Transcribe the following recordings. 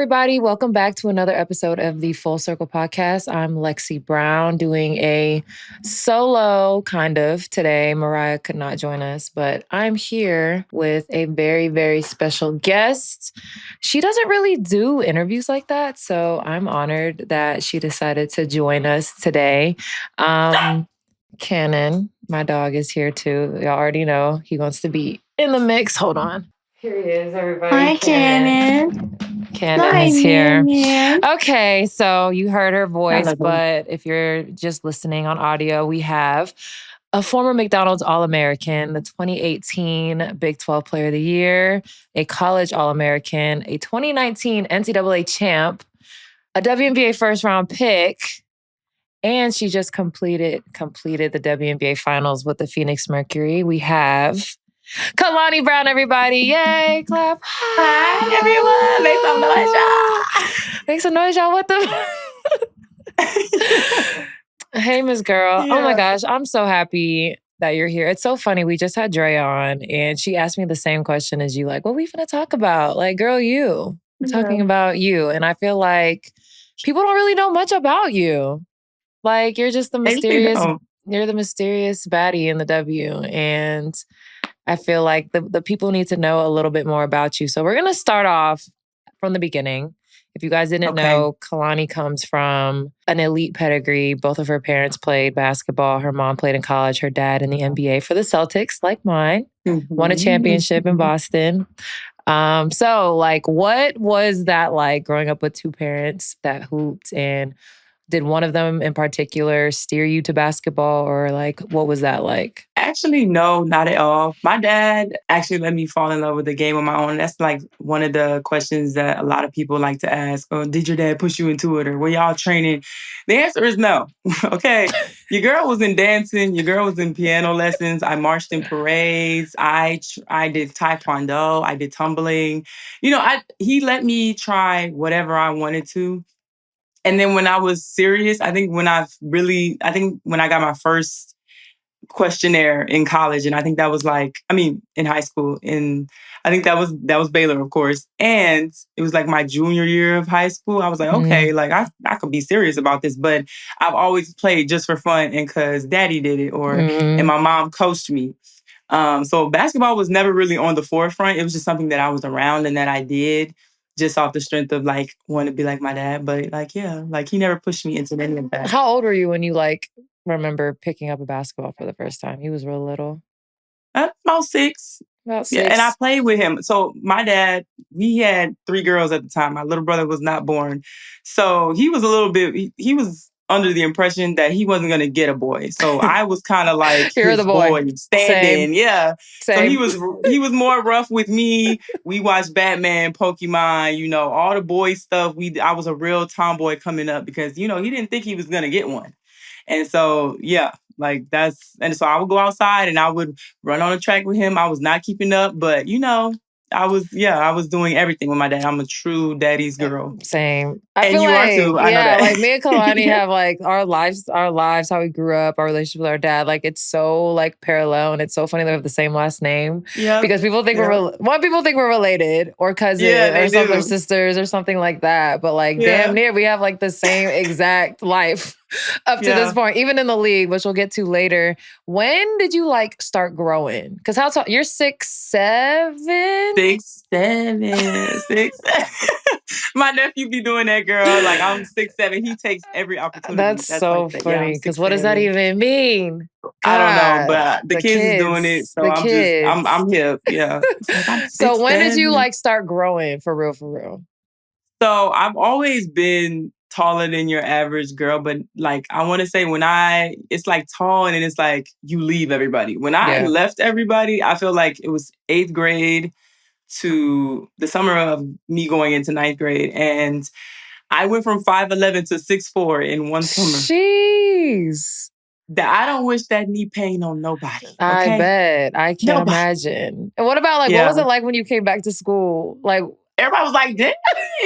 everybody. Welcome back to another episode of the Full Circle Podcast. I'm Lexie Brown doing a solo kind of today. Mariah could not join us, but I'm here with a very, very special guest. She doesn't really do interviews like that, so I'm honored that she decided to join us today. Cannon, my dog, is here too. Y'all already know he wants to be in the mix. Hold on. Here he is, everybody. Hi, Cannon. Cannon is here. Okay, so you heard her voice, but if you're just listening on audio, we have a former McDonald's All-American, the 2018 Big 12 Player of the Year, a college All-American, a 2019 NCAA champ, a WNBA first-round pick, and she just completed the WNBA Finals with the Phoenix Mercury. We have Kalani Brown, everybody. Yay, clap. Hi, everyone. Make some noise, y'all. Make some noise, y'all. What the? Hey, Miss Girl. Yeah. Oh, my gosh. I'm so happy that you're here. It's so funny. We just had Dre on, and she asked me the same question as you, like, what we finna talk about? Like, girl, you. We're talking about you. And I feel like people don't really know much about you. Like, you're just the mysterious, you're the mysterious baddie in the W. And I feel like the people need to know a little bit more about you. So we're going to start off from the beginning. If you guys didn't know, Kalani comes from an elite pedigree. Both of her parents played basketball. Her mom played in college. Her dad in the NBA for the Celtics, like mine. Won a championship in Boston. So, like, what was that like growing up with two parents that hooped? And did one of them in particular steer you to basketball, or like, what was that like? Actually, no, not at all. My dad actually let me fall in love with the game on my own. That's like one of the questions that a lot of people like to ask. Oh, did your dad push you into it, or were y'all training? The answer is no. Okay. Your girl was in dancing. Your girl was in piano lessons. I marched in parades. I did taekwondo. I did tumbling. He let me try whatever I wanted to. And then when I was serious, I think when I got my first questionnaire in college, and I think that was in high school, and I think that was Baylor, of course. And it was like my junior year of high school. I was like, okay, like I could be serious about this, but I've always played just for fun and because daddy did it, and my mom coached me. So basketball was never really on the forefront. It was just something that I was around and that I did just off the strength of like wanting to be like my dad. But he never pushed me into any of that. How old were you when you like remember picking up a basketball for the first time? He was real little. About six. Yeah, and I played with him. So my dad, he had 3 girls at the time. My little brother was not born. So he was a little bit, he was under the impression that he wasn't going to get a boy. So I was kind of like You're the boy stand-in. Yeah. Same. So he was more rough with me. We watched Batman, Pokemon, all the boy stuff. I was a real tomboy coming up because, he didn't think he was going to get one. And so, yeah, and so I would go outside and I would run on the track with him. I was not keeping up, but I was doing everything with my dad. I'm a true daddy's girl. Same. I feel like, are too. I know that. Like me and Kalani have like our lives, how we grew up, our relationship with our dad. Like it's so like parallel, and it's so funny that we have the same last name. Yeah. Because people think people think we're related or cousins or something, or sisters or something like that. But like damn near, we have like the same exact life up to this point, even in the league, which we'll get to later. When did you like start growing? Because how tall? You're 6'7"? 6'7". My nephew be doing that, girl. Like I'm 6'7". He takes every opportunity. That's so funny. Because what does that even mean? God, I don't know, but the kids is doing it, so I'm hip. Yeah. So when did you like start growing for real? So I've always been taller than your average girl, but like I want to say it's like tall and then it's like you leave everybody. When I left everybody, I feel like it was 8th grade to the summer of me going into 9th grade, and I went from 5'11" to 6'4" in one summer. Jeez. I don't wish that knee pain on nobody. Okay? I bet. I can't imagine. And what about what was it like when you came back to school? Like everybody was like, "Dang,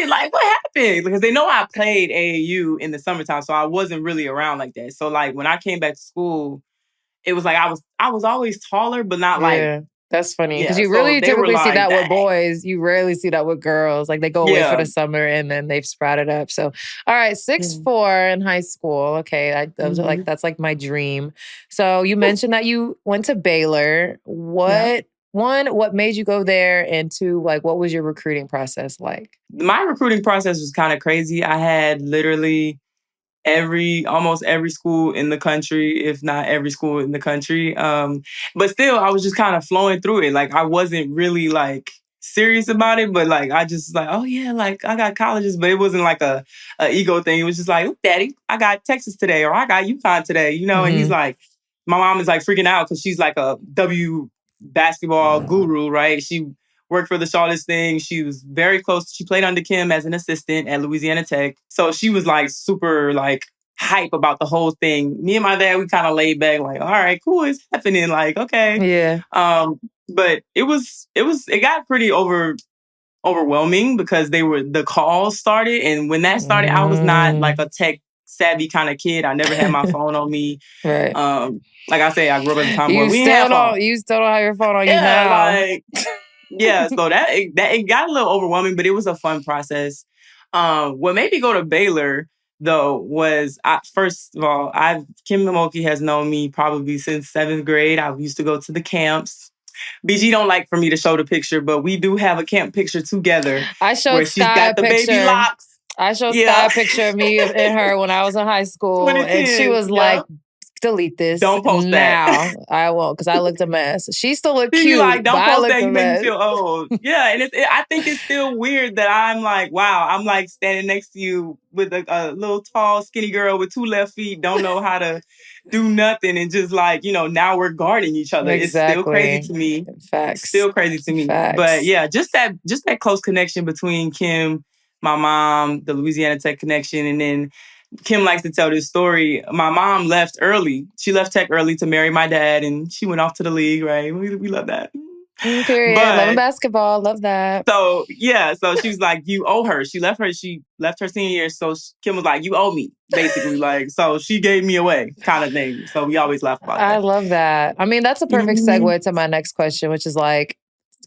like what happened?" Because they know I played AAU in the summertime, so I wasn't really around like that. So like when I came back to school, it was like I was always taller, but not like That's funny because Yeah, you so really they were typically see like, that with dang. boys. You rarely see that with girls. Like they go away for Yeah. the summer and then they've sprouted up. So, all right, Yeah. 6'4" in high school. Okay, those are Mhm. that's like my dream. So you mentioned that you went to Baylor. Yeah. What made you go there, and two, like what was your recruiting process like? My recruiting process was kind of crazy. I had literally almost every school in the country, if not every school in the country. But still, I was just kind of flowing through it. Like I wasn't really like serious about it, but like I just like, oh yeah, like I got colleges, but it wasn't like a ego thing. It was just like, "Ooh, Daddy, I got Texas today, or I got UConn today, you know." And he's Mm-hmm. like, my mom is like freaking out because she's like a W basketball guru, right? She worked for the Charlotte thing. She was very close. She played under Kim as an assistant at Louisiana Tech. So she was like super like hype about the whole thing. Me and my dad, we kind of laid back, like, all right, cool, it's happening. Like, okay. Yeah. But it got pretty overwhelming because the calls started. And when that started, I was not like a tech savvy kind of kid. I never had my phone on me. Right. Like I say, I grew up at a time where You we didn't have still phones. don't. You still don't have your phone on you Yeah, now. like yeah, so it got a little overwhelming, but it was a fun process. What made me go to Baylor though was first of all, Kim Mulkey has known me probably since 7th grade. I used to go to the camps. BG don't like for me to show the picture, but we do have a camp picture together I showed where she's Sky a got the baby picture. locks. I showed Sky Yeah, a picture of me and her when I was in high school, and she 2010. was Yeah, like, delete this don't post that. now. I won't, because I looked a mess. She still looked She be cute, like, but "Don't I post looked that. a You make me mess. feel old." Yeah, and I think it's still weird that I'm like, wow, I'm like standing next to you with a little tall, skinny girl with 2 left feet, don't know how to do nothing, and just like now we're guarding each other. It's still crazy Exactly. to me. Facts. Still crazy to me. But Facts. yeah, just that close connection between Kim, my mom, the Louisiana Tech connection, and then Kim likes to tell this story. My mom left early. She left Tech early to marry my dad, and she went off to the league, right? We love that. Period. Loving But basketball. Love that. so yeah, so she was like, "You owe her." She left her senior year, so Kim was like, "You owe me," basically, like, so she gave me away, kind of thing. So we always laugh about I that. love that. I mean, that's a perfect Mhm. segue to my next question, which is like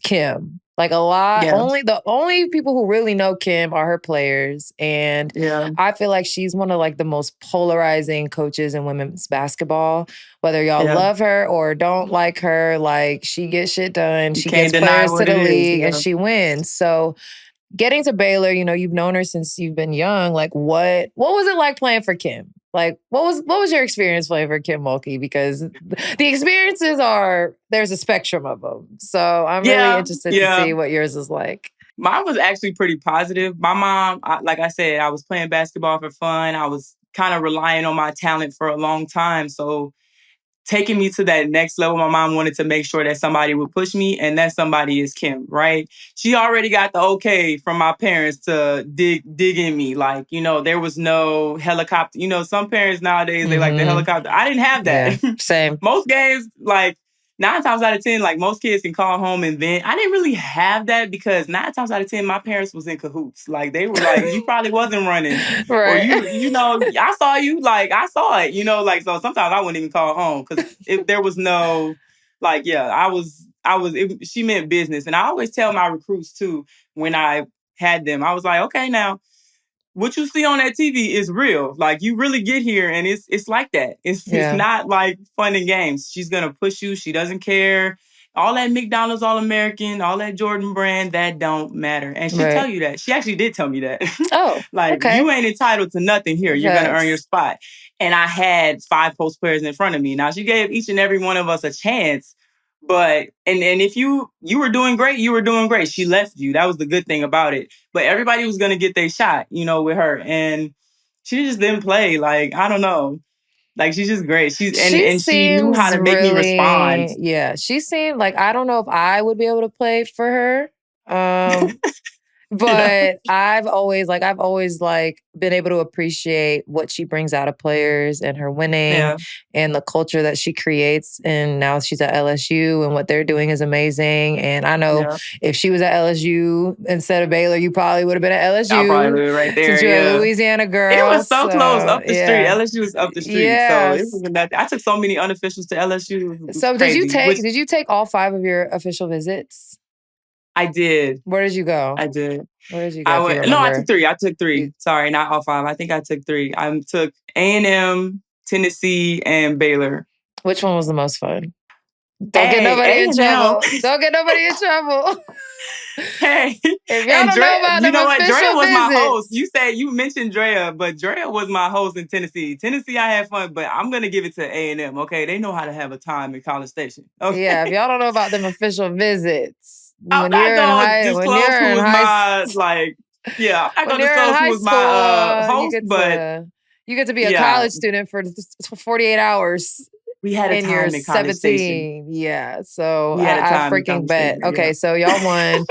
Kim. Like a lot, Yeah, the only people who really know Kim are her players. And yeah, I feel like she's one of like the most polarizing coaches in women's basketball. Whether y'all yeah. love her or don't like her, like she gets shit done. You She can't gets deny players to what the it is. league and Yeah. she wins. So getting to Baylor, you've known her since you've been young. Like what was it like playing for Kim? Like what was your experience playing for Kim Mulkey? Because the experiences there's a spectrum of them. So I'm really Yeah, interested to yeah. see what yours is like. Mine was actually pretty positive. My mom, like I said, I was playing basketball for fun. I was kind of relying on my talent for a long time. So taking me to that next level, my mom wanted to make sure that somebody would push me, and that somebody is Kim, right? She already got the okay from my parents to dig in me. Like, there was no helicopter. Some parents nowadays, they like the Mm-hmm. helicopter. I didn't have Yeah. that. Same. Most games, like 9 times out of 10, like most kids can call home and vent. I didn't really have that because 9 times out of 10, my parents was in cahoots. Like they were like, you probably wasn't running, or Right. I saw you, like I saw it, like so. Sometimes I wouldn't even call home because if there was no, like, yeah, she meant business, and I always tell my recruits too when I had them, I was like, okay, now what you see on that TV is real. Like you really get here and it's like that. It's Yeah. not like fun and games. She's gonna push you. She doesn't care. All that McDonald's All American, all that Jordan brand, that don't matter. And she tell Right. you that. She actually did tell me that. Oh, Like okay. you ain't entitled to nothing here. You're gonna earn your Facts. spot. And I had 5 post players in front of me. Now she gave each and every one of us a chance. But and if you were doing great, you were doing great. She left you. That was the good thing about it. But everybody was gonna get their shot, with her. And she just didn't play. Like, I don't know. Like she's just great. She's She and she knew how seems to make me respond. really, yeah. She seemed like I don't know if I would be able to play for her. Um, But I've always been able to appreciate what she brings out of players and her winning and the culture that she creates. And now she's at LSU and what they're doing is amazing. And I know if she was at LSU instead of Baylor, you probably would have been at LSU. I'll probably live right there. Since you're a Louisiana girl. It was so close up the street. LSU was up the street. So it wasn't that. I took so many unofficials to LSU. So crazy. Did you take all 5 of your official visits? I did. Where did you go? I did. Where did you go? I took 3. Sorry, not all 5. I think I took 3. I took A&M, Tennessee, and Baylor. Which one was the most fun? Don't get nobody in trouble. Don't get nobody in trouble. Hey, if y'all don't know about them official Drea was my host. visits. You mentioned Drea, but Drea was my host in Tennessee. Tennessee, I had fun, but I'm gonna give it to A&M. Okay, they know how to have a time in College Station. Okay? Yeah, if y'all don't know about them official visits. I'm not gonna disclose who was my host, but you get to be a college student for 48 hours. We had a time in College 17. Station. Yeah, so I freaking bet. Okay, so y'all won.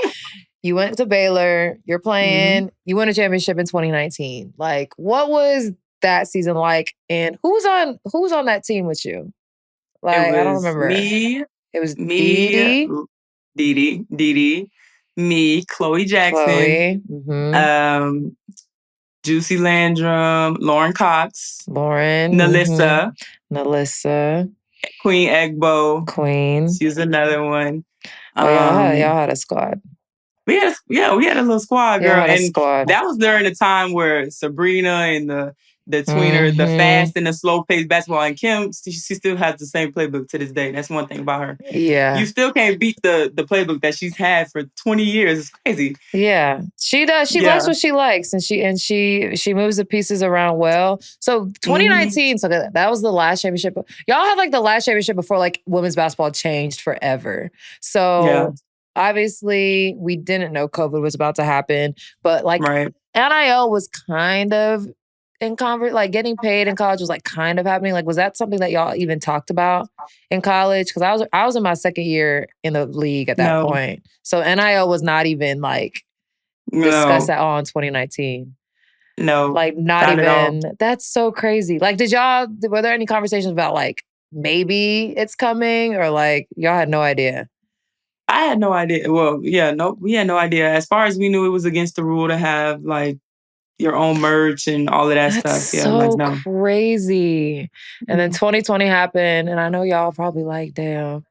You went to Baylor. You're playing. You won a championship in 2019. Like, what was that season like? And who was on that team with you? Like, I don't remember. It was me, Dee, me, Chloe Jackson, Juicy Landrum, Lauren Cox, Nalissa, Queen Egbo. She was another one. Y'all had a squad. We had a little squad, girl. That was during the time where Sabrina and the tweener, the fast and the slow paced basketball, and Kim, she still has the same playbook to this day. That's one thing about her. Yeah. You still can't beat the playbook that she's had for 20 years. It's crazy. Yeah. She does. She likes what she likes, and she moves the pieces around well. So 2019, so that was the last championship. Y'all had like the last championship before like women's basketball changed forever. So obviously we didn't know COVID was about to happen, but like NIL was kind of in like getting paid in college was like kind of happening. Like, was that something that y'all even talked about in college? Because I was in my second year in the league at that point. So NIL was not even like discussed at all in 2019. No. Like not even. That's so crazy. Like, were there any conversations about like maybe it's coming or like y'all had no idea? I had no idea. Well, we had no idea. As far as we knew, it was against the rule to have like your own merch and all of that stuff. Yeah, so crazy. And then 2020 happened, and I know y'all probably like, damn,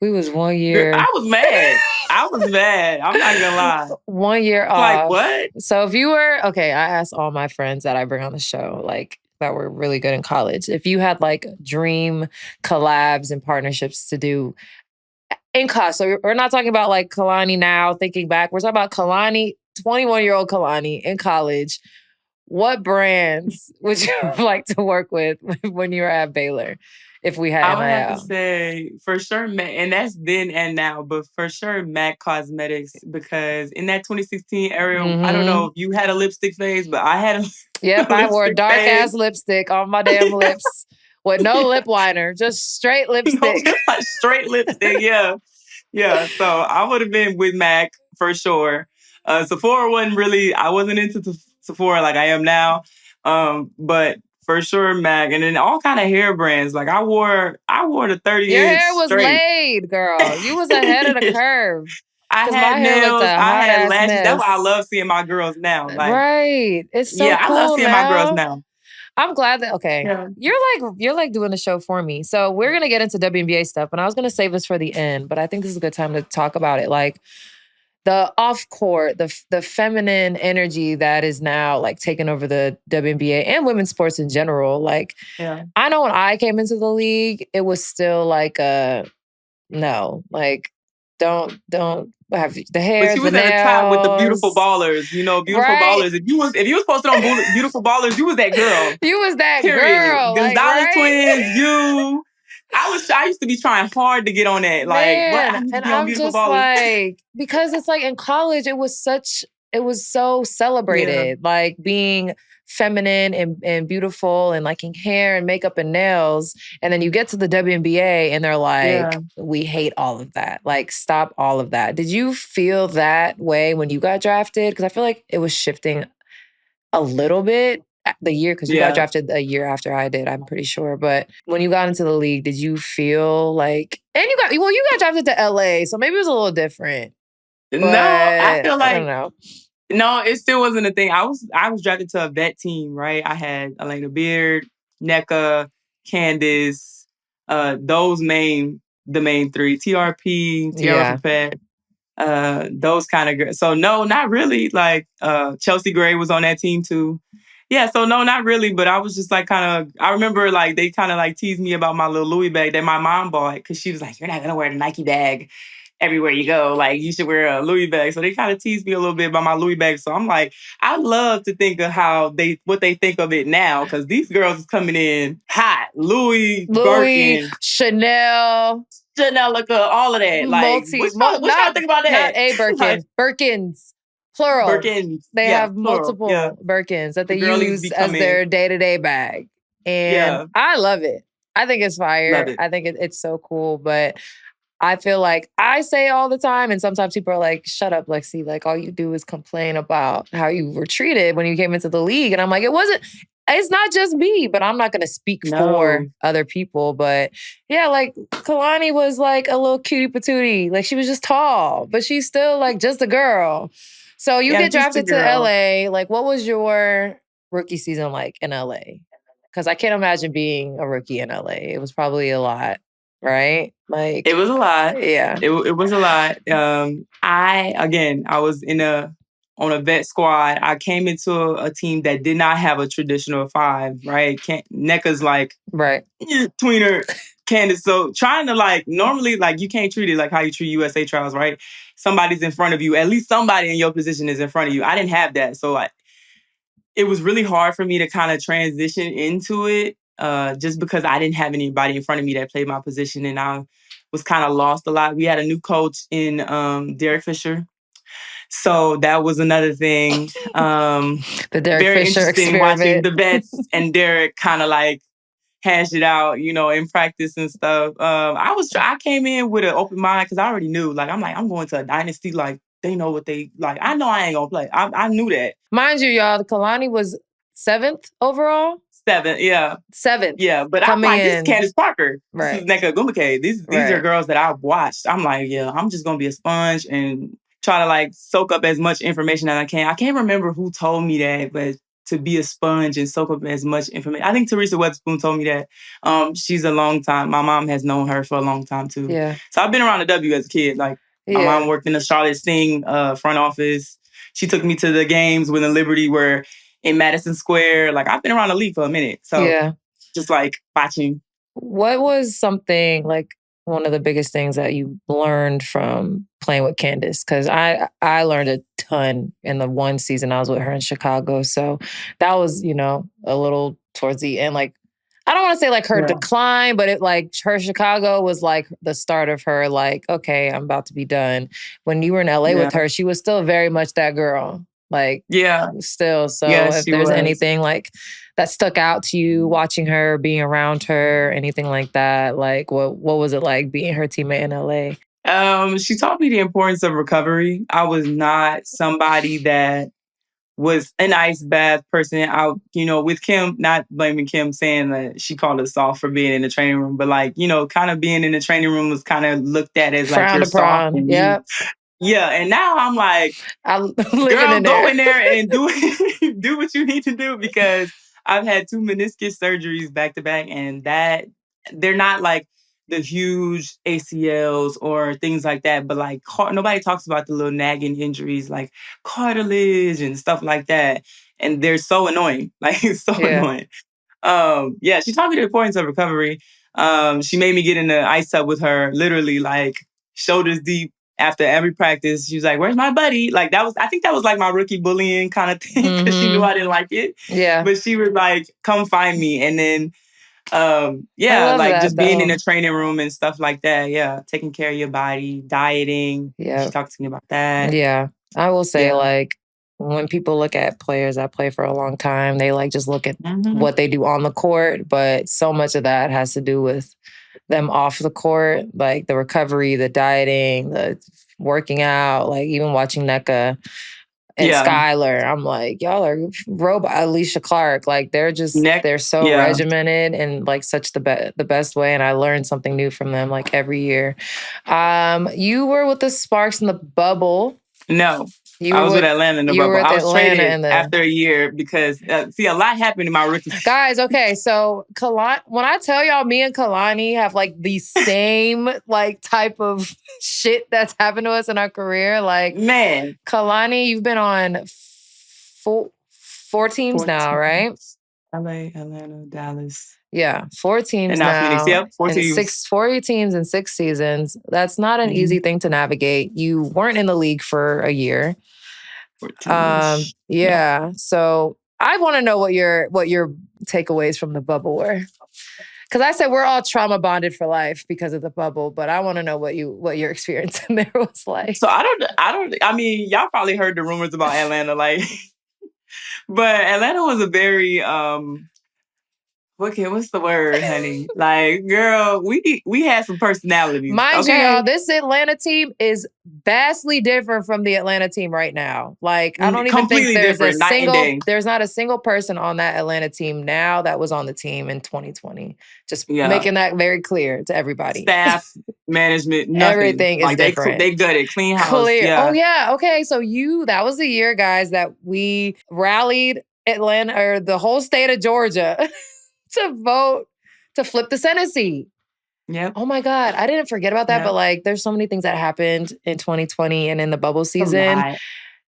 we was 1 year. I was mad. I'm not gonna lie. 1 year off. Like what? So if you were I asked all my friends that I bring on the show, like that were really good in college, if you had like dream collabs and partnerships to do in college. So we're not talking about like Kalani now, thinking back. We're talking about Kalani, 21-year-old Kalani in college. What brands would you like to work with when you were at Baylor? If we had I would have to say for sure, and that's then and now, but for sure MAC Cosmetics, because in that 2016 era, I don't know if you had a lipstick phase, but I had a Yep, I wore dark ass lipstick on my damn lips. With no lip liner, just straight lipstick. Straight lipstick, yeah. Yeah, so I would have been with MAC for sure. Sephora I wasn't into Sephora like I am now. But for sure MAC. And then all kind of hair brands. Like I wore the 30 Your inch hair was straight. laid, girl. You was ahead of the curve. I had nails, I had lashes. That's why I love seeing my girls now. Like, right. It's so cool I love seeing my girls now. I'm glad that, you're like doing the show for me. So we're going to get into WNBA stuff, and I was going to save this for the end, but I think this is a good time to talk about it. Like the off court, the feminine energy that is now like taking over the WNBA and women's sports in general. Like, I know when I came into the league, it was still like no, like don't have the hair. But she was at the top with the beautiful ballers. Ballers. If you was posted on beautiful ballers, you was that girl. You was that girl. Gonzalez twins. You. I used to be trying hard to get on that. Like, and I'm just ballers. Like, because it's like in college, it was so celebrated. Like being feminine and beautiful and liking hair and makeup and nails. And then you get to the WNBA and they're like, we hate all of that. Like, stop all of that. Did you feel that way when you got drafted? Because I feel like it was shifting a little bit the year, because you got drafted a year after I did, I'm pretty sure. But when you got into the league, did you feel like, and you got drafted to LA, so maybe it was a little different. No, I feel like, I don't know. No, it still wasn't a thing. I was drafted to a vet team, right? I had Elena Beard, NECA, Candace, the main three, TRP, Tierra Papet, those kind of girls. So no, not really. Like Chelsea Gray was on that team too. Yeah, so no, not really. But I was just like I remember like they kind of like teased me about my little Louis bag that my mom bought, because she was like, "You're not gonna wear the Nike bag everywhere you go. Like, you should wear a Louis bag." So they kind of teased me a little bit about my Louis bag. So I'm like, I love to think of what they think of it now, because these girls is coming in hot. Louis, Birkin, Chanel, all of that. Like, what y'all think about that? Not a Birkin, Birkins, plural. Birkins. They have multiple Birkins that they use as their day-to-day bag. And I love it. I think it's fire. I think it's so cool. But I feel like I say all the time, and sometimes people are like, "Shut up, Lexie. Like, all you do is complain about how you were treated when you came into the league." And I'm like, it's not just me, but I'm not going to speak for other people. But yeah, like Kalani was like a little cutie patootie. Like, she was just tall, but she's still like just a girl. So you get drafted to LA. Like, what was your rookie season like in LA? Because I can't imagine being a rookie in LA. It was probably a lot. Right? Like, it was a lot. Yeah. It was a lot. I was on a vet squad. I came into a team that did not have a traditional five, right? NECA's like tweener, Candace. So trying to like, normally, like, you can't treat it like how you treat USA trials, right? Somebody's in front of you. At least somebody in your position is in front of you. I didn't have that. So it was really hard for me to kind of transition into it. Just because I didn't have anybody in front of me that played my position, and I was kind of lost a lot. We had a new coach in Derek Fisher. So that was another thing. The Derek very Fisher interesting experiment. watching the vets and Derek kind of like hash it out, in practice and stuff. I came in with an open mind, because I already knew, like, I'm going to a dynasty. Like, they know what they like. I know I ain't gonna play. I knew that. Mind you, y'all, Kalani was 7th overall. 7th, yeah. 7th. Yeah, but I'm like, this is Candace Parker. This is Nneka Ogwumike. These are girls that I've watched. I'm like, yeah, I'm just going to be a sponge and try to like soak up as much information as I can. I can't remember who told me that, but to be a sponge and soak up as much information. I think Teresa Weatherspoon told me that. She's a long time. My mom has known her for a long time too. Yeah. So I've been around the W as a kid. Like, my mom worked in the Charlotte Sting front office. She took me to the games when the Liberty were in Madison Square. Like, I've been around the league for a minute. So just like watching. What was something like one of the biggest things that you learned from playing with Candace? Because I learned a ton in the one season I was with her in Chicago. So that was, a little towards the end. Like, I don't want to say like her decline, but her Chicago was like the start of her, like, okay, I'm about to be done. When you were in LA with her, she was still very much that girl. Like, still. So if there's anything like that stuck out to you watching her, being around her, anything like that, like what was it like being her teammate in LA? She taught me the importance of recovery. I was not somebody that was an ice bath person. With Kim, not blaming Kim, saying that she called us soft for being in the training room, but like, kind of being in the training room was kind of looked at as like you're soft. Yeah, and now I'm like, girl, go in there and do what you need to do, because I've had 2 meniscus surgeries back to back, and that they're not like the huge ACLs or things like that, but like nobody talks about the little nagging injuries like cartilage and stuff like that, and they're so annoying. Like, it's so annoying. She taught me the importance of recovery. She made me get in the ice tub with her, literally like shoulders deep. After every practice, she was like, "Where's my buddy?" Like, I think that was like my rookie bullying kind of thing, because she knew I didn't like it. Yeah. But she would like, come find me. And then, like just being in the training room and stuff like that. Yeah. Taking care of your body, dieting. She talked to me about that. Yeah. I will say like, when people look at players that play for a long time, they like just look at what they do on the court. But so much of that has to do with them off the court, like the recovery, the dieting, the working out, like even watching NECA and Skylar. I'm like, y'all are robot. Alicia Clark, like they're so regimented and like such the best way. And I learned something new from them like every year. You were with the Sparks in the bubble. No. I was with Atlanta in the bubble. I was traded after a year because, a lot happened in my rookie season. Guys, okay, so when I tell y'all me and Kalani have like the same like type of shit that's happened to us in our career, like, man, Kalani, you've been on four teams now, right? LA, Atlanta, Dallas. Yeah, 4 teams now. Phoenix, yep, 4 teams. 4 teams in 6 seasons. That's not an easy thing to navigate. You weren't in the league for a year. 14 yeah. So I want to know what your takeaways from the bubble were. Because I said we're all trauma bonded for life because of the bubble, but I want to know what your experience in there was like. So I mean, y'all probably heard the rumors about Atlanta, like, but Atlanta was a very what's the word, honey? Like, girl, we had some personalities. Mind you, y'all, this Atlanta team is vastly different from the Atlanta team right now. Like, I don't even think there's not a single person on that Atlanta team now that was on the team in 2020. Just making that very clear to everybody. Staff, management, nothing. Everything is different. They gutted, clean house. Clear. Yeah. Oh yeah. Okay. So that was the year, guys, that we rallied Atlanta or the whole state of Georgia to vote to flip the Senate seat. Yep. Oh my God. I didn't forget about that, but like there's so many things that happened in 2020 and in the bubble season.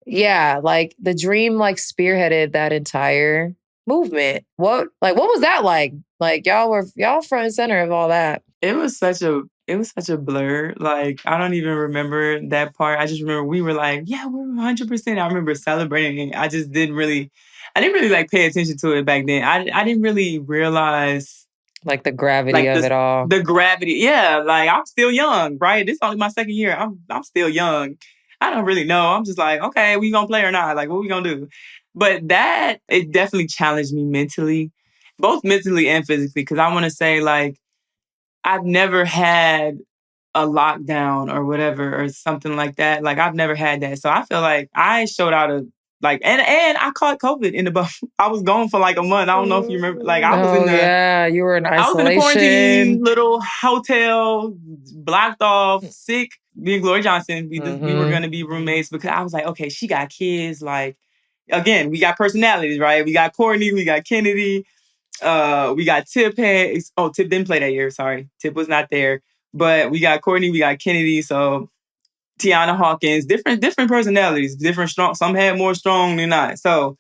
Yeah, like the Dream like spearheaded that entire movement. What was that like? Like y'all front and center of all that. It was such a blur. Like, I don't even remember that part. I just remember we were like, yeah, we're 100%. I remember celebrating. I didn't really like pay attention to it back then. I didn't really realize like the gravity of it all. The gravity, yeah. Like, I'm still young, right? This is only my second year. I'm still young. I don't really know. I'm just like, okay, we gonna play or not? Like, what we gonna do? But it definitely challenged me mentally, both mentally and physically. Because I want to say, like, I've never had a lockdown or whatever or something like that. Like, I've never had that. So I feel like I showed out and I caught COVID in the bubble. I was gone for like a month. I don't know if you remember. Like, I was you were in isolation. I was in a quarantine little hotel, blocked off, sick. Me and Gloria Johnson, we were going to be roommates because I was like, okay, she got kids. Like, again, we got personalities, right? We got Courtney, we got Kennedy, we got Tip. Tip didn't play that year. Sorry, Tip was not there. But we got Courtney, we got Kennedy. So Tiana Hawkins, different personalities, different strong. Some had more strong than not. So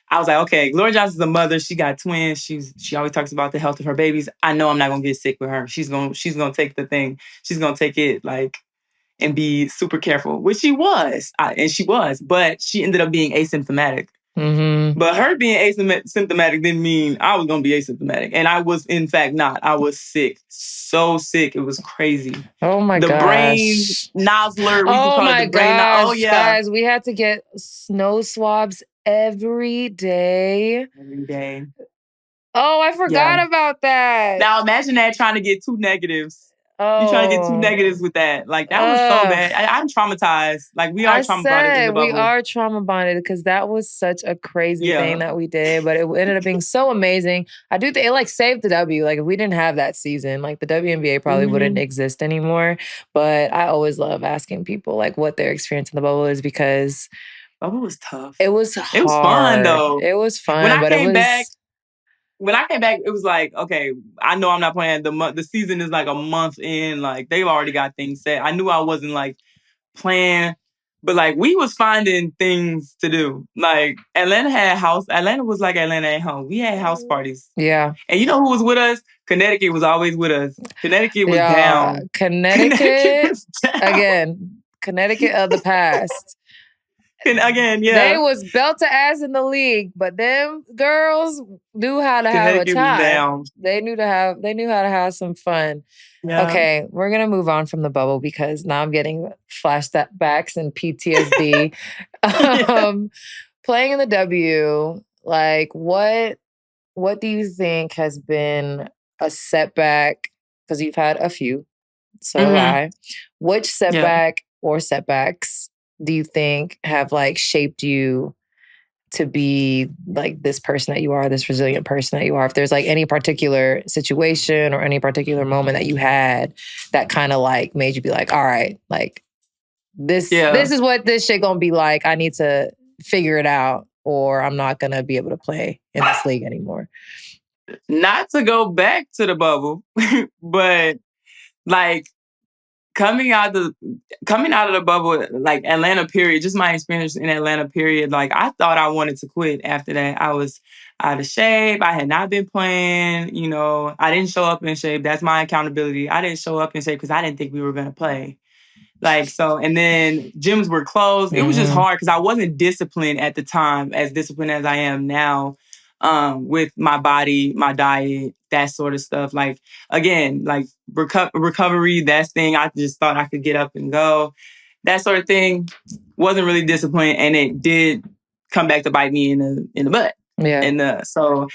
I was like, okay, Gloria Johnson's a mother. She got twins. She always talks about the health of her babies. I know I'm not gonna get sick with her. She's gonna take the thing. She's gonna take it like and be super careful, which she was, but she ended up being asymptomatic. Mm-hmm. But her being asymptomatic didn't mean I was going to be asymptomatic. And I was, in fact, not. I was sick. So sick. It was crazy. Oh, my gosh. The brain nozzler. Oh, my gosh. Oh, yeah. Guys, we had to get snow swabs every day. Every day. Oh, I forgot about that. Now, imagine that trying to get 2 negatives. You're trying to get 2 negatives with that. Like, that was so bad. I'm traumatized. Like, we are trauma bonded in the bubble. We are trauma bonded because that was such a crazy thing that we did, but it ended up being so amazing. I do think it like saved the W. Like, if we didn't have that season, like the WNBA probably wouldn't exist anymore. But I always love asking people like what their experience in the bubble is because bubble was tough. It was hard. It was fun though. It was fun. When I came back, it was like, okay, I know I'm not playing. The season is like a month in. Like, they've already got things set. I knew I wasn't like playing, but like we was finding things to do. Like, Atlanta was like Atlanta at home. We had house parties. Yeah. And you know who was with us? Connecticut was always with us. Connecticut was down. Connecticut again, Connecticut of the past. And again, They yeah. was belt to ass in the league, but them girls knew how to have a Connecticut was time. down. They knew how to have some fun. Yeah. Okay, we're gonna move on from the bubble because now I'm getting flashbacks and PTSD. Playing in the W, like what do you think has been a setback? Because you've had a few, so have I. Which setback or setbacks do you think have like shaped you to be like this person that you are, this resilient person that you are? If there's like any particular situation or any particular moment that you had that kind of like made you be like, all right, like this is what this shit gonna be like. I need to figure it out or I'm not gonna be able to play in this league anymore. Not to go back to the bubble, but like coming out of the bubble, like Atlanta period, just my experience in Atlanta period, like I thought I wanted to quit after that. I was out of shape. I had not been playing, you know, I didn't show up in shape. That's my accountability. I didn't show up in shape because I didn't think we were going to play. Like, so, and then gyms were closed. It was just hard because I wasn't disciplined at the time, as disciplined as I am now, with my body, my diet, that sort of stuff. Like, again, like recovery, that thing, I just thought I could get up and go. That sort of thing. Wasn't really disciplined, and it did come back to bite me in the butt. Yeah. And so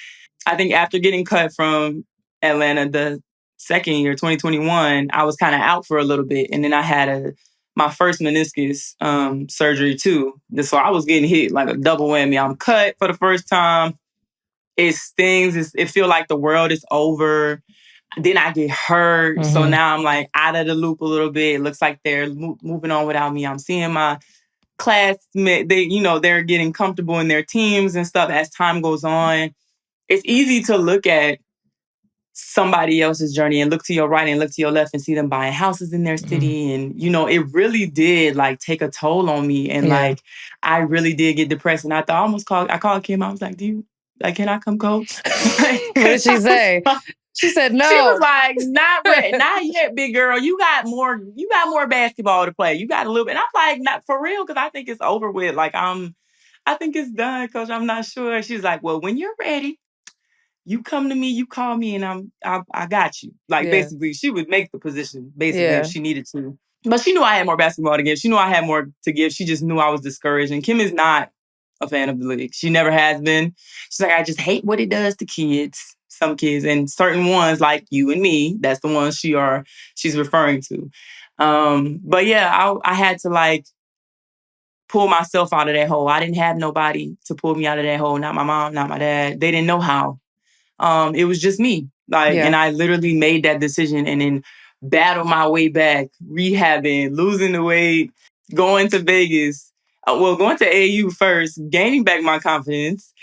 I think after getting cut from Atlanta the second year, 2021, I was kind of out for a little bit. And then I had my first meniscus surgery too. So I was getting hit like a double whammy. I'm cut for the first time. It stings. It feels like the world is over. Then I get hurt. So now I'm like out of the loop a little bit. It looks like they're moving on without me. I'm seeing my classmates, they're getting comfortable in their teams and stuff as time goes on. It's easy to look at somebody else's journey and look to your right and look to your left and see them buying houses in their city. And, it really did like take a toll on me. And like, I really did get depressed. And I called Kim. I was like, can I come coach? What did she say? She said no. She was like, not yet, big girl. You got more basketball to play. You got a little bit. And I'm like, not for real, because I think it's over with. Like, I think it's done, coach. I'm not sure. She's like, well, when you're ready, you come to me, you call me, and I got you. Like, basically, she would make the position, basically, if she needed to. But she knew I had more basketball to give. She knew I had more to give. She just knew I was discouraged. And Kim is not a fan of the league. She never has been. She's like, I just hate what it does to kids. Some kids, and certain ones like you and me, that's the ones she's referring to. But yeah, I had to like pull myself out of that hole. I didn't have nobody to pull me out of that hole. Not my mom, not my dad. They didn't know how. It was just me. And I literally made that decision and then battled my way back, rehabbing, losing the weight, going to Vegas. Going to AU first, gaining back my confidence.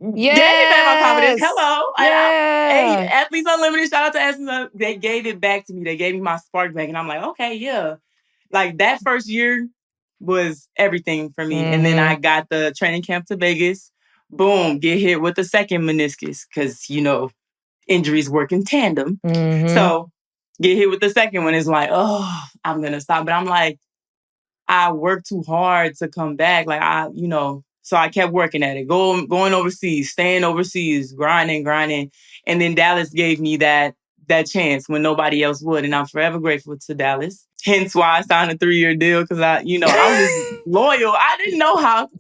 Yes. Gaining back my confidence. Hello. Yeah. Hey, Athletes Unlimited, shout out to Athletes. They gave it back to me. They gave me my spark back. And I'm like, okay, yeah. Like that first year was everything for me. And then I got the training camp to Vegas. Boom, get hit with the second meniscus because, injuries work in tandem. So get hit with the second one is like, oh, I'm going to stop. But I'm like, I worked too hard to come back. Like, so I kept working at it, going overseas, staying overseas, grinding. And then Dallas gave me that chance when nobody else would. And I'm forever grateful to Dallas. Hence why I signed a 3-year deal because I was just loyal. I didn't know how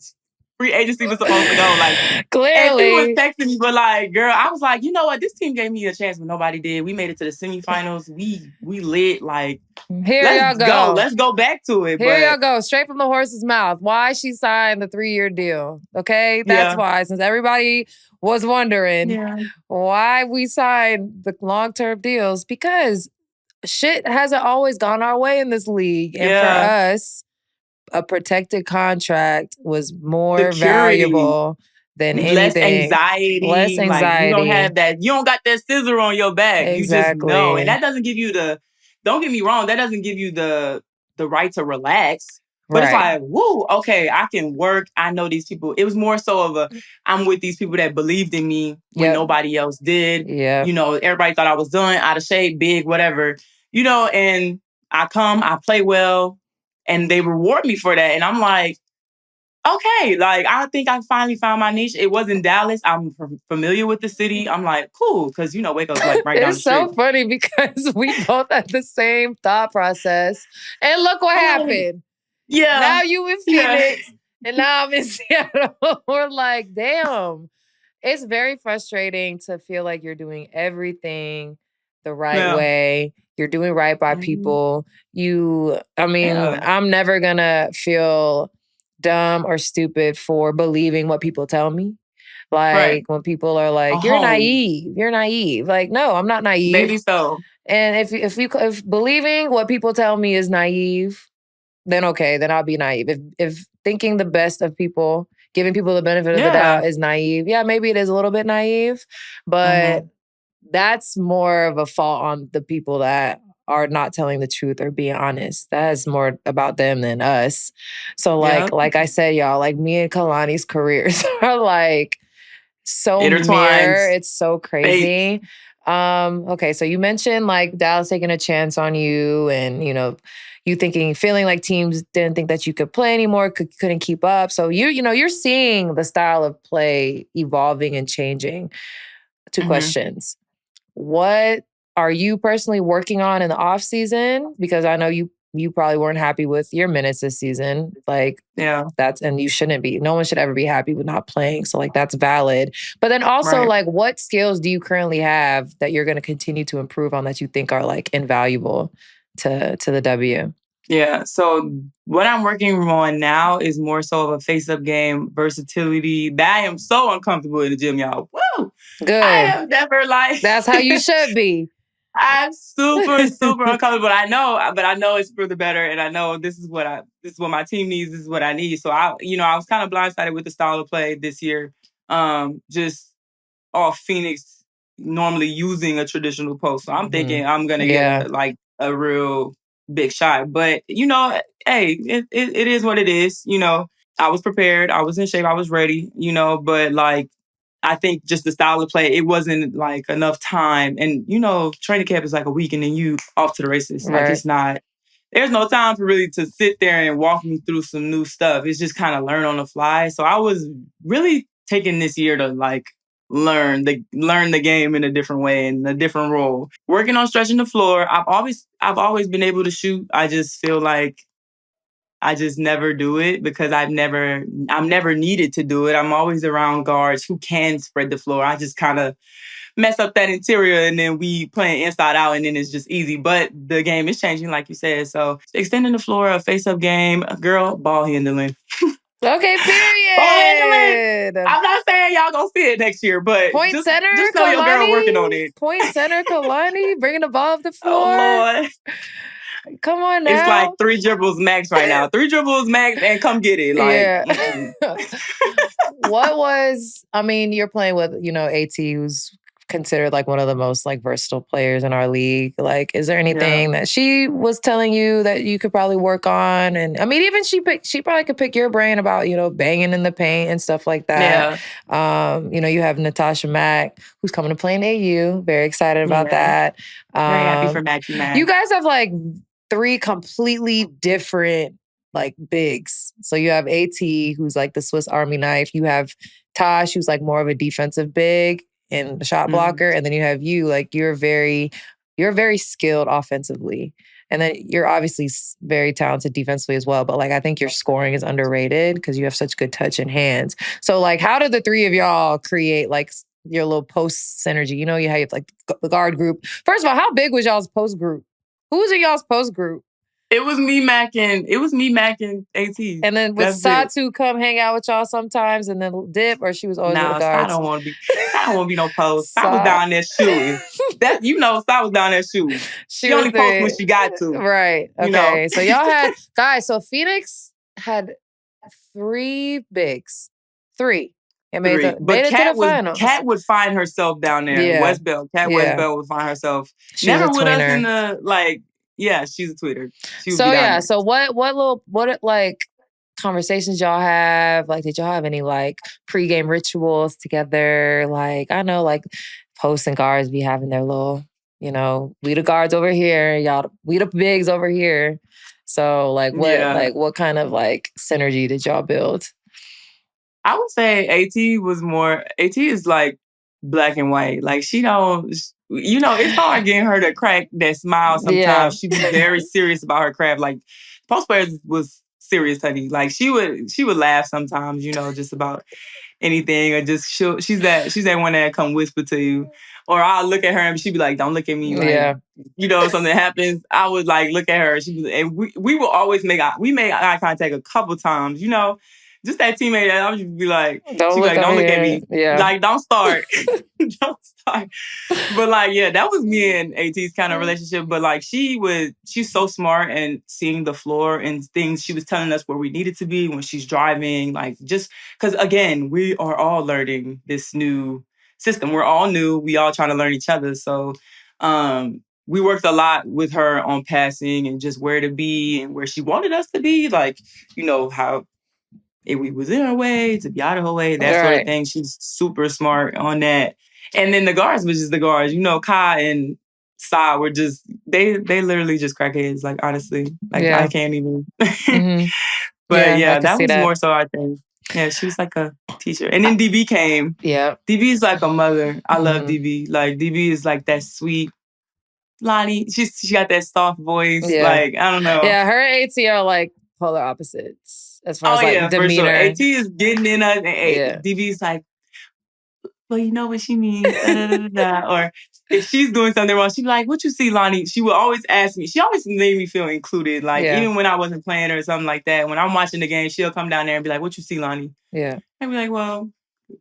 free agency was supposed to go. Like, clearly, and she was texting me, but like, girl, I was like, you know what? This team gave me a chance when nobody did. We made it to the semifinals. We lit. Like, let's go. Let's go back to it. Here y'all go, straight from the horse's mouth. Why she signed the 3-year deal? Okay, that's why. Since everybody was wondering why we signed the long-term deals, because shit hasn't always gone our way in this league, and for us, a protected contract was more valuable than anything. Less anxiety. Like, you don't have that. You don't got that scissor on your back. Exactly. You just know. And that doesn't give you don't get me wrong, that doesn't give you the right to relax. But it's like, woo, okay, I can work. I know these people. It was more so of I'm with these people that believed in me when nobody else did. Everybody thought I was done, out of shape, big, whatever. And I play well, and they reward me for that. And I'm like, okay, like I think I finally found my niche. It was in Dallas. I'm familiar with the city. I'm like, cool, because Waco's like right down the It's street. so funny because we both had the same thought process. And look what I'm like, happened. yeah, Now you in yeah, Phoenix and now I'm in Seattle. We're like, damn. It's very frustrating to feel like you're doing everything the right yeah, way. You're doing right by mhm, people. yeah, I'm never gonna feel dumb or stupid for believing what people tell me. right. Like when people are A like, "You're home, naive. You're naive." Like, no, I'm not naive. maybe so. And if believing what people tell me is naive, then okay, then I'll be naive. If thinking the best of people, giving people the benefit of the Yeah, doubt is naive, yeah, maybe it is a little bit naive, but hmm, that's more of a fault on the people that are not telling the truth or being honest. That is more about them than us. So yeah, like I said, y'all, like me and Kalani's careers are like so intertwined. mirror. It's so Fate. crazy. Okay, so you mentioned like Dallas taking a chance on you and you feeling like teams didn't think that you could play anymore, couldn't keep up. So you're seeing the style of play evolving and changing. Two Hmm. questions. What are you personally working on in the off season? Because I know you probably weren't happy with your minutes this season. Like Yeah, and you shouldn't be. No one should ever be happy with not playing. So like that's valid. But then also right. like what skills do you currently have that you're going to continue to improve on that you think are like invaluable to the W? Yeah. So what I'm working on now is more so of a face-up game, versatility. That I am so uncomfortable in the gym, y'all. Woo! I Good. have never like That's how you should be. I'm super, super uncomfortable. But I know it's for the better, and I know this is what my team needs. This is what I need. So I was kind of blindsided with the style of play this year. Just off Phoenix normally using a traditional post. So I'm thinking Mhm. I'm gonna get Yeah. a real big shot. But hey, it is what it is. I was prepared. I was in shape. I was ready. But like I think just the style of play, it wasn't like enough time. And training camp is like a week and then you off to the races. Like Right. it's not there's no time for really to sit there and walk me through some new stuff. It's just kind of learn on the fly. So I was really taking this year to like learn the game in a different way in a different role. Working on stretching the floor. I've always been able to shoot. I just feel like I just never do it because I'm never needed to do it. I'm always around guards who can spread the floor. I just kind of mess up that interior and then we playing inside out and then it's just easy. But the game is changing, like you said. So extending the floor, a face-up game, girl, ball handling. Okay, Ball handling. period. I'm not saying y'all gonna see it next year, but Point just center, just know your girl working on Kalani. it. Point center, Kalani. Bringing the ball up the Oh floor. Lord. Come on It's like now. 3 dribbles max right now. 3 dribbles max and come get it. Like, Yeah. You're playing with, AT, who's considered like one of the most like versatile players in our league. Like, is there yeah, anything that she was telling you that you could probably work on? And I mean, even she probably could pick your brain about, banging in the paint and stuff like that. yeah, You have Natasha Mack, who's coming to play in AU. Very excited about yeah. that. Very happy for Um, Mackie you Mac. guys have like three completely different like bigs. So you have AT, who's like the Swiss Army knife. You have Tosh, who's like more of a defensive big and a shot Mm, blocker. And then you have you, like you're very skilled offensively. And then you're obviously very talented defensively as well. But like I think your scoring is underrated because you have such good touch and hands. So like how did the three of y'all create like your little post synergy? You have like the guard group. First of all, how big was y'all's post group? Who's in y'all's post group? it was me Mac and AT. And then would That's it. Satu come hang out with y'all sometimes and then dip, or she was always with the Nah, Sty guards? don't want to be. Sty don't want to be no post. Sty was Sa- down there shooting. Sty was down there shooting. she She was only post when the she got to. right. You know, Okay. So y'all had guys, so Phoenix had three bigs. Three. It three. made But it to the finals. Cat would find herself down there. Yeah. Cat Yeah. Westbelt would find herself She was a never with us in tweener. the like. Yeah, she's a tweeter. She would be So down yeah, there. so what like conversations y'all have? Like, did y'all have any like pregame rituals together? Like, I know like posts and guards be having their little, we the guards over here, y'all we the bigs over here. So like Yeah. what kind of like synergy did y'all build? I would say AT is like black and white. Like she don't, it's hard getting her to crack that smile Yeah. sometimes. She be very serious about her craft. Like post players was serious, honey. Like she would laugh sometimes, just about anything, or just she's that one that come whisper to you. Or I'll look at her and she'd be like, "Don't look at me." Like, Yeah. Something happens, I would like look at her. And we will always made eye contact a couple times, just that teammate that I would just be like, Don't she'd be look like, over "Don't look at here. me." Yeah. Like, don't start. Don't start. But like, yeah, that was me and AT's kind of relationship. But like she's so smart and seeing the floor and things. She was telling us where we needed to be when she's driving. Like, just because again, we are all learning this new system. We're all new. We all trying to learn each other. So we worked a lot with her on passing and just where to be and where she wanted us to be. Like, how if we was in her way, to be out of her way, that sort of thing. She's super smart on that. And then the guards was just the guards. Kai and Sai were just, they literally just crack heads, like, honestly. Like, Yeah. I can't even. Mm-hmm. But Yeah, I can that see was that. more so our thing. Yeah, she was like a teacher. And then DB came. Yeah. DB is like a mother. I love DB. Like, DB is like that sweet Lonnie. She got that soft voice. Yeah. Like, I don't know. Yeah, her and AT are like polar opposites as far as like yeah, demeanor. for sure. AT is getting in us, and Yeah. DB's like, well, you know what she means. Or if she's doing something wrong, she'd be like, "What you see, Lonnie?" She would always ask me. She always made me feel included. Like, even when I wasn't playing or something like that, when I'm watching the game, she'll come down there and be like, "What you see, Lonnie?" Yeah. I'd be like, "Well,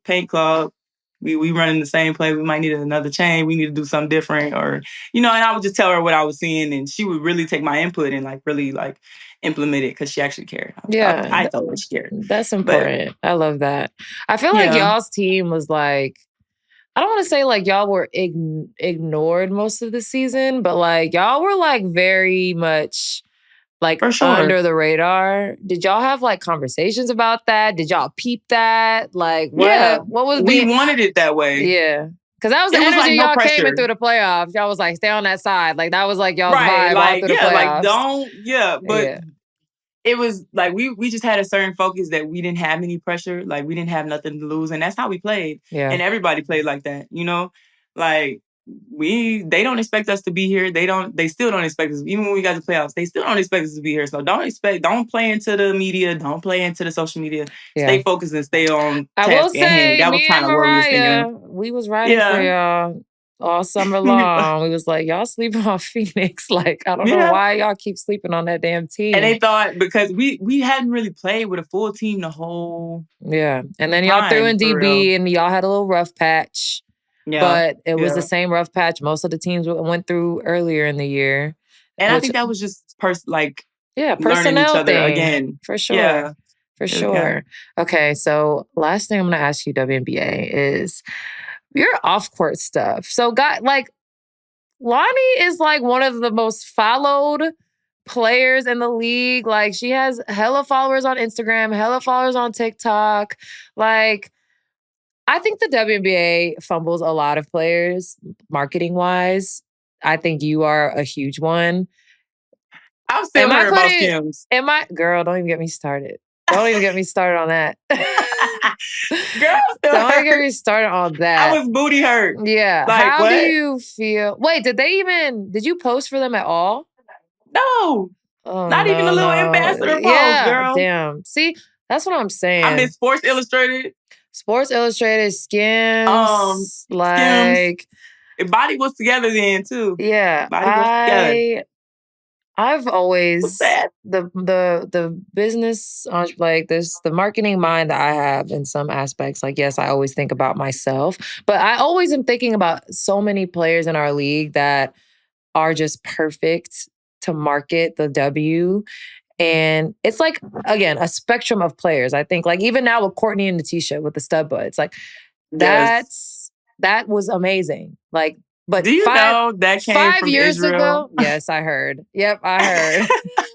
paint club. We running the same play. We might need another chain. We need to do something different." Or, and I would just tell her what I was seeing, and she would really take my input and like really like implement it because she actually cared. I felt like she cared. That's important. I love that. I feel like y'all's team was like, I don't want to say like y'all were ignored most of the season, but like y'all were like very much like under the radar. Did y'all have like conversations about that? Did y'all peep that? Like what was we wanted it that way. Yeah. Because that was the energy y'all came in through the playoffs. Y'all was like, stay on that side. Like that was like y'all's vibe all through the playoffs. But it was like we just had a certain focus that we didn't have any pressure. Like we didn't have nothing to lose. And that's how we played. Yeah. And everybody played like that, Like they don't expect us to be here. They still don't expect us. Even when we got the playoffs, they still don't expect us to be here. So don't play into the media. Don't play into the social media. Yeah. Stay focused and stay on task I will say, at hand. That was kind of what we was thinking. We was riding for y'all all summer long. We was like, y'all sleeping on Phoenix. Like, I don't know why y'all keep sleeping on that damn team. And they thought because we hadn't really played with a full team the whole And then y'all threw in DB and y'all had a little rough patch. Yeah, but it was the same rough patch most of the teams went through earlier in the year. And I think that was just personnel learning each other thing. Again. For sure. Yeah. For sure. Okay, so last thing I'm going to ask you, WNBA, is your off-court stuff. So, Lonnie is like one of the most followed players in the league. Like, she has hella followers on Instagram, hella followers on TikTok. Like, I think the WNBA fumbles a lot of players, marketing-wise. I think you are a huge one. I'm still hearing about Kim's. Girl, don't even get me started. Don't even get me started on that. Girl, don't even get me started on that. I was booty hurt. Yeah. Like, how do you feel? Wait, did you post for them at all? No. Not even a little ambassador post, girl. Damn. See, that's what I'm saying. I miss Sports Illustrated. Skims, like Body was together then too. Yeah, Body was together. I've always the business like this, the marketing mind that I have in some aspects. Like, yes, I always think about myself, but I always am thinking about so many players in our league that are just perfect to market the W. And it's like, again, a spectrum of players. I think like even now with Courtney and Natisha with the stud butts, like that was amazing. Like, but do you know that came 5 from years Israel? ago? Yes, I heard. Yep, I heard.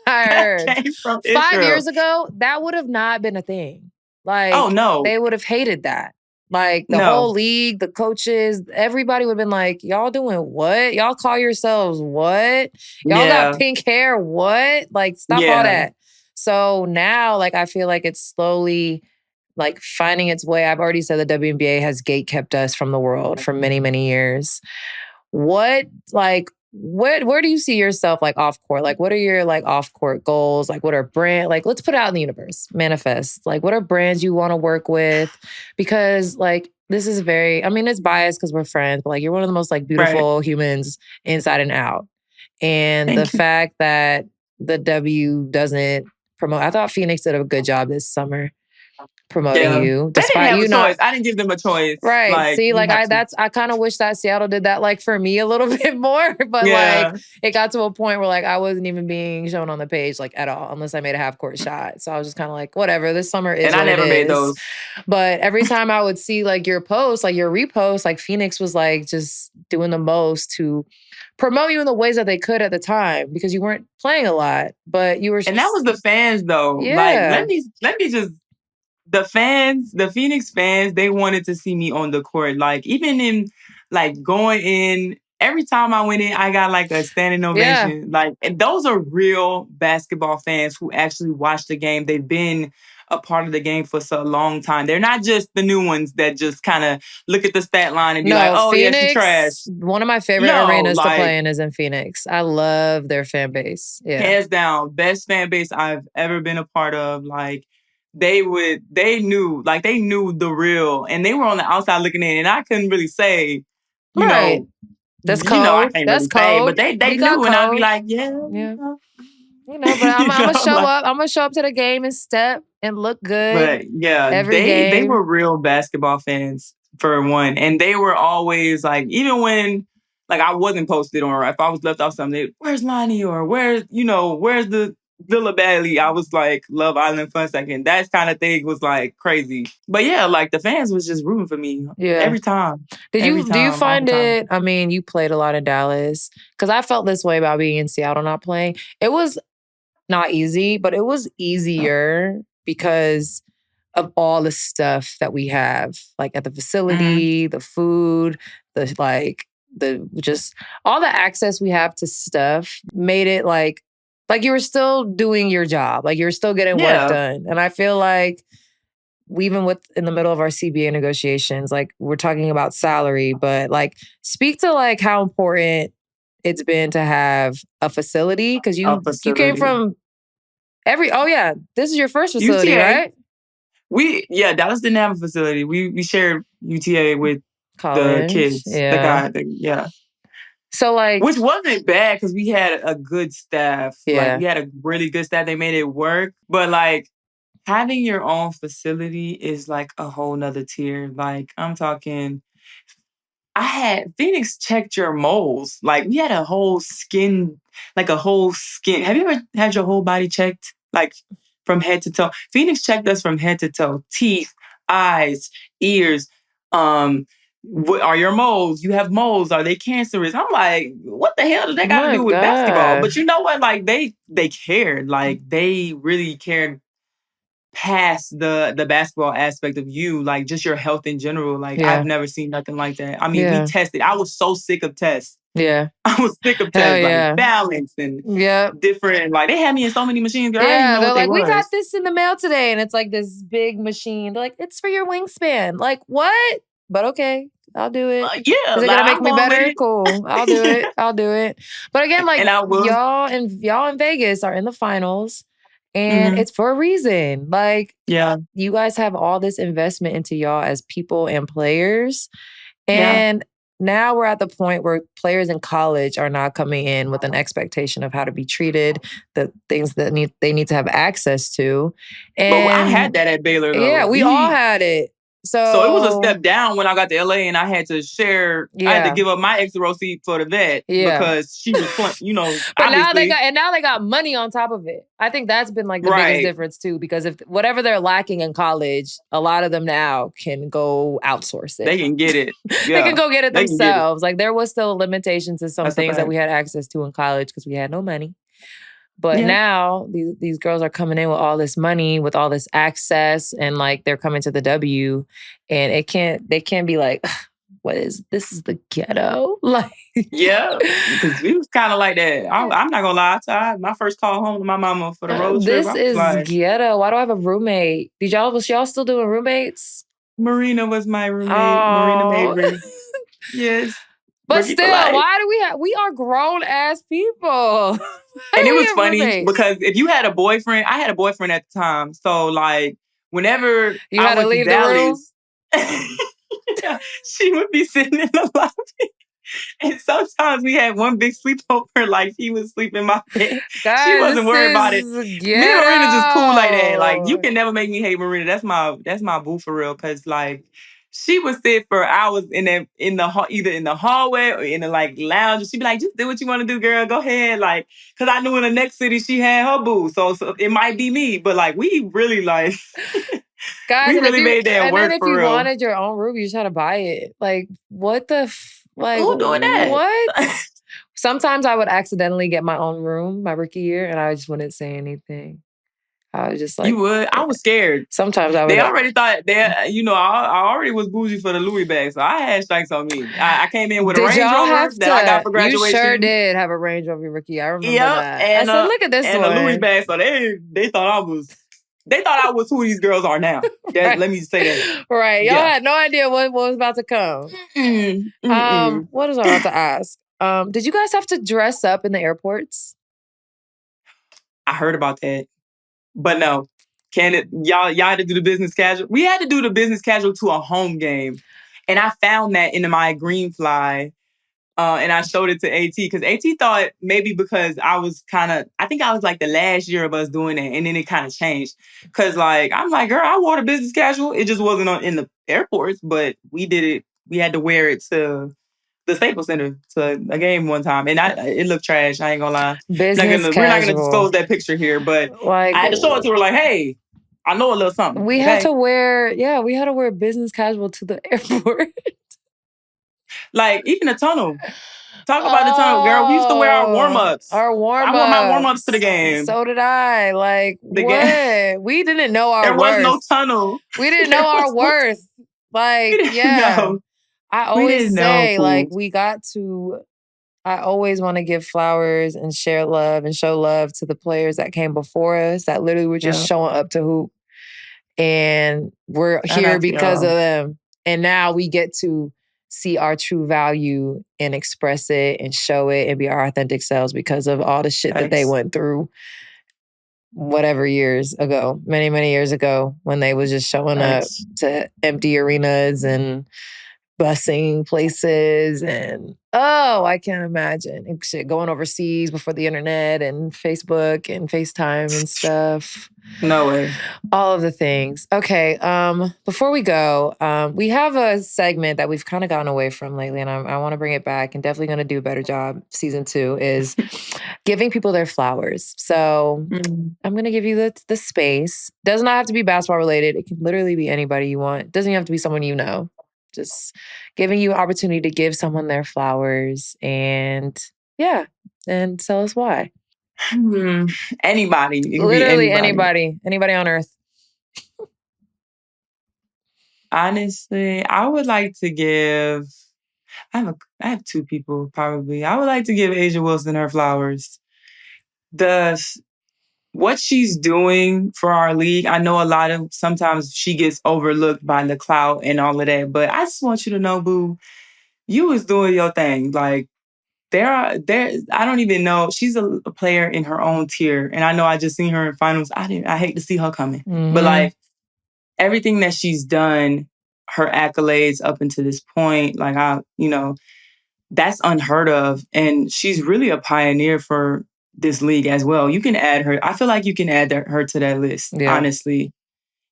I heard. That came from 5 Israel. years ago, that would have not been a thing. Like, oh no, they would have hated that. Like the whole league, the coaches, everybody would have been like, y'all doing what? Y'all call yourselves what? Y'all got pink hair, what? Like, stop all that. So now, like, I feel like it's slowly like finding its way. I've already said the WNBA has gate kept us from the world for many, many years. What, like, where do you see yourself like off court? Like, what are your like off court goals? Like, what are let's put it out in the universe, manifest. Like, what are brands you want to work with? Because like, this is very, I mean, it's biased because we're friends, but like, you're one of the most like beautiful humans inside and out. And Thank the you. fact that the W doesn't promote, I thought Phoenix did a good job this summer promoting you, They didn't despite have you a not. choice. I didn't give them a choice. Right. Like, See, you like have to. I kind of wish that Seattle did that like for me a little bit more, but like it got to a point where like I wasn't even being shown on the page like at all, unless I made a half court shot. So I was just kind of like, whatever, this summer is And I what it never made is. those. But every time I would see like your post, like your repost, like Phoenix was like just doing the most to promote you in the ways that they could at the time because you weren't playing a lot, but you were. And that was the fans though. Yeah. Like, let me just, the fans, the Phoenix fans, they wanted to see me on the court. Like, even in like going in, every time I went in, I got like a standing ovation. Like, and those are real basketball fans who actually watch the game. They've been a part of the game for so long time. They're not just the new ones that just kind of look at the stat line and be like, oh, Phoenix, yeah, she trash. One of my favorite arenas to play in is in Phoenix. I love their fan base. Yeah. Hands down, best fan base I've ever been a part of. Like, they knew the real, and they were on the outside looking in, and I couldn't really say, you know, that's cold. I can't that's really cold. say, but they knew, and I'd be like, yeah. You know, but I'm gonna show up. I'm gonna show up to the game and step and look good. But yeah, they were real basketball fans for one, and they were always like, even when like I wasn't posted or if I was left off something, where's Lonnie or where's the Villa Bailey? I was like, Love Island Fun Second. That kind of thing was like crazy. But yeah, like the fans was just rooting for me every time. Do you find it? I mean, you played a lot in Dallas because I felt this way about being in Seattle not playing. It was not easy, but it was easier because of all the stuff that we have, like at the facility, the food, the just all the access we have to stuff made it like you were still doing your job, like you were still getting work done. And I feel like even in the middle of our CBA negotiations, like we're talking about salary, but like speak to like how important it's been to have a facility because you came from this is your first facility, UTA. Right? Dallas didn't have a facility. We shared UTA with college, the kids. Yeah. The guy. So like, which wasn't bad because we had a good staff. Yeah. Like we had a really good staff. They made it work. But like having your own facility is like a whole nother tier. Like I'm talking, Phoenix checked your moles. Like we had a whole skin. Have you ever had your whole body checked? Like from head to toe? Phoenix checked us from head to toe. Teeth, eyes, ears. What are your moles? You have moles. Are they cancerous? I'm like, what the hell does that got to do with basketball? But you know what? Like they cared. Like they really cared past the basketball aspect of you, like just your health in general. Like I've never seen nothing like that. I mean, we tested. I was so sick of tests. Yeah. I was sick of tests, like balance and different. Like they had me in so many machines. Girl, I didn't know they're what like, they we got this in the mail today, and it's like this big machine. They're like, it's for your wingspan. Like what? But okay, I'll do it. Is it gonna make me better? Cool, I'll do it. I'll do it. But again, like y'all in Vegas are in the finals. And it's for a reason. Like, you guys have all this investment into y'all as people and players. And now we're at the point where players in college are now coming in with an expectation of how to be treated, the things that they need to have access to. And but I had that at Baylor, though. Yeah, we all had it. So it was a step down when I got to LA and I had to share. I had to give up my extra row seat for the vet because she was, But now they got money on top of it. I think that's been like the biggest difference too, because if whatever they're lacking in college, a lot of them now can go outsource it. They can get it. They can go get it themselves. Like there was still a limitation to some things that we had access to in college because we had no money. But now these girls are coming in with all this money, with all this access, and like they're coming to the W, and they can't be like, this is the ghetto? Like, yeah, because we was kind of like that. I'm not gonna lie. My first call home to my mama for the road trip, this I was is like, ghetto. Why do I have a roommate? Was y'all still doing roommates? Marina was my roommate. Marina Oh. Mabry. Yes. But Rookie for still, life. why do we are grown ass people. And it was have funny roommates? because if you had a boyfriend, I had a boyfriend at the time. So like whenever You I had to went to leave the room? Dallas, she would be sitting in the lobby. And sometimes we had one big sleepover, like he would sleep in my bed. She Guys, wasn't this worried about it. is Me and Marina just cool like that. Like you ghetto. can never make me hate Marina. That's my boo for real. Cause like she would sit for hours either in the hallway or in the like lounge. She'd be like, just do what you want to do, girl. Go ahead. Like, cause I knew in the next city she had her boo. So it might be me. But like we really like Guys, we really made that and then work if for you real. wanted your own room, you just had to buy it. Like, what the like Who doing that? what? Sometimes I would accidentally get my own room my rookie year and I just wouldn't say anything. I was just like, you would. I was scared. Sometimes I would. They already thought I already was bougie for the Louis bag, so I had strikes on me. I came in with a Did Range y'all Rover have that I got for You graduation. sure did have a Range Rover rookie. I remember Yep, that. I said, look at this and one. a Louis bag. So they thought I was who these girls are now. Right. Let me say that. Right. Y'all had no idea what was about to come. What was I about to ask? Did you guys have to dress up in the airports? I heard about that. But no. Y'all had to do the business casual? We had to do the business casual to a home game. And I found that in my green fly. And I showed it to AT because AT thought maybe because I think I was like the last year of us doing it. And then it kind of changed. Because like, I'm like, girl, I wore the business casual. It just wasn't in the airports, but we did it. We had to wear it to the Staples Center to a game one time. And it looked trash. I ain't gonna lie. Business casual. We're not gonna disclose that picture here, but like, I had to show it to her like, hey, I know a little something. We had to wear business casual to the airport. Like, even the tunnel. Talk about the tunnel, girl. We used to wear our warm-ups. I wore my warm-ups to the game. So did I. Like, what? We didn't know our worth. There was no tunnel. We didn't know our worth. Like, know. I always say, like, I always want to give flowers and share love and show love to the players that came before us that literally were just showing up to hoop. And we're here because of them. And now we get to see our true value and express it and show it and be our authentic selves because of all the shit that they went through whatever years ago, many, many years ago, when they was just showing up to empty arenas and busing places and I can't imagine and shit going overseas before the internet and Facebook and FaceTime and stuff. No way. All of the things. Okay. Before we go, we have a segment that we've kind of gotten away from lately, and I want to bring it back and definitely going to do a better job. Season 2 is giving people their flowers. So I'm going to give you the space. Does not have to be basketball related. It can literally be anybody you want. It doesn't even have to be someone you know. Just giving you opportunity to give someone their flowers and tell us why. Anybody. Literally anybody. Anybody on earth. Honestly, I would like to give I have 2 people probably. I would like to give Asia Wilson her flowers. What she's doing for our league, I know sometimes she gets overlooked by the clout and all of that, but I just want you to know, boo, you was doing your thing. Like, I don't even know. She's a player in her own tier. And I know I just seen her in finals. I hate to see her coming. Mm-hmm. But like, everything that she's done, her accolades up until this point, like, that's unheard of. And she's really a pioneer for this league as well. You can add her. I feel like you can add her to that list, honestly.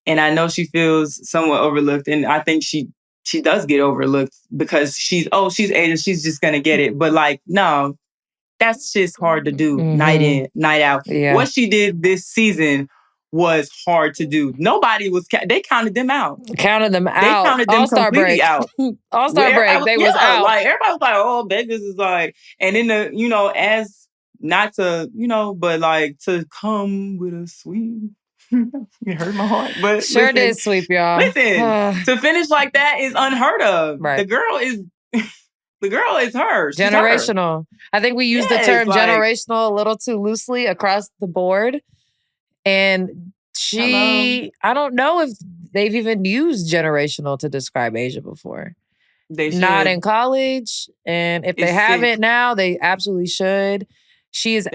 And I know she feels somewhat overlooked. And I think she does get overlooked because she's Asian. She's just going to get it. But like, no, that's just hard to do night in, night out. Yeah. What she did this season was hard to do. They counted them out. They counted them All-Star completely break. out. All-Star break. They was out. Like, everybody was like, oh, Vegas is like, and then as not to, but like to come with a sweet. It hurt my heart. But Sure did sweep y'all. Listen, to finish like that is unheard of. Right. The girl is her. She's generational. Her. I think we use the term generational a little too loosely across the board. And I don't know if they've even used generational to describe Asia before. They should. Not in college. And if they haven't now, they absolutely should. She is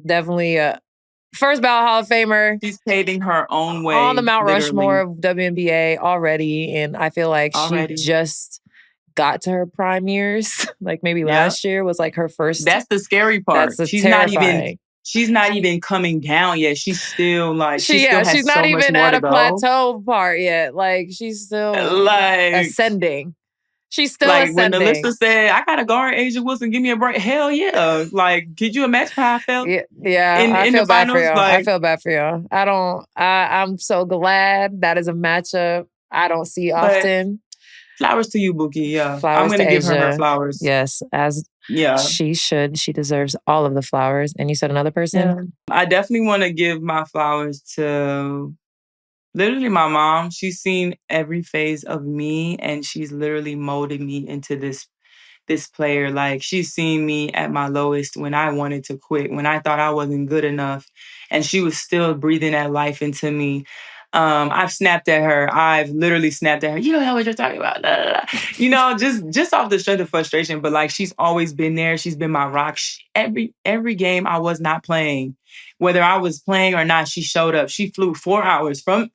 definitely a first ballot Hall of Famer. She's paving her own way. On the Mount Rushmore of WNBA already. And I feel like she just got to her prime years. Like maybe last year was like her first. That's the scary part. She's terrifying. She's not even coming down yet. She's still like she's not even at a plateau part yet. Like she's still ascending. She's still ascending. When Alyssa said, "I gotta guard Asia Wilson, give me a break." Hell yeah! Like, could you imagine how I felt? Yeah. I feel bad for y'all. I feel bad for y'all. I'm so glad that is a matchup I don't see often. Flowers to you, Bookie. Yeah, flowers I'm gonna give her flowers. Yes, she should. She deserves all of the flowers. And you said another person? Yeah. I definitely want to give my flowers to literally my mom. She's seen every phase of me, and she's literally molded me into this player. Like, she's seen me at my lowest when I wanted to quit, when I thought I wasn't good enough, and she was still breathing that life into me. I've snapped at her. I've literally snapped at her. You don't know what you're talking about. Blah, blah, blah. You know, just off the strength of frustration. But like, she's always been there. She's been my rock. Every game I was not playing, whether I was playing or not, she showed up. She flew 5 hours from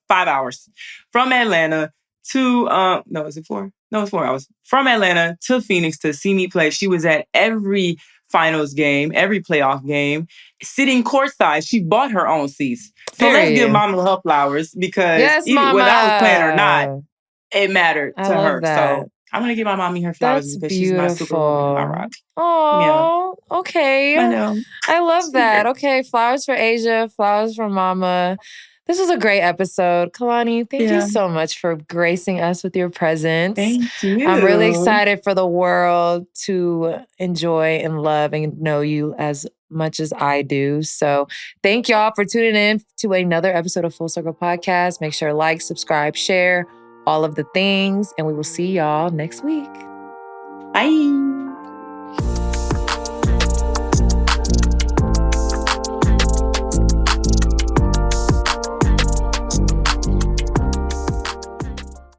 Atlanta to is it 4? No, it's 4 hours. From Atlanta to Phoenix to see me play. She was at every finals game, every playoff game, sitting courtside. She bought her own seats. So let's give Mama her flowers, because whether I was playing or not, it mattered to her. That. So I'm going to give my mommy her flowers because she's my superwoman, my rock. Oh, yeah. Okay. I know. I love that. Okay, flowers for Asia, flowers for Mama. This was a great episode. Kalani, thank you so much for gracing us with your presence. Thank you. I'm really excited for the world to enjoy and love and know you as much as I do. So thank y'all for tuning in to another episode of Full Circle Podcast. Make sure to like, subscribe, share, all of the things, and we will see y'all next week. Bye.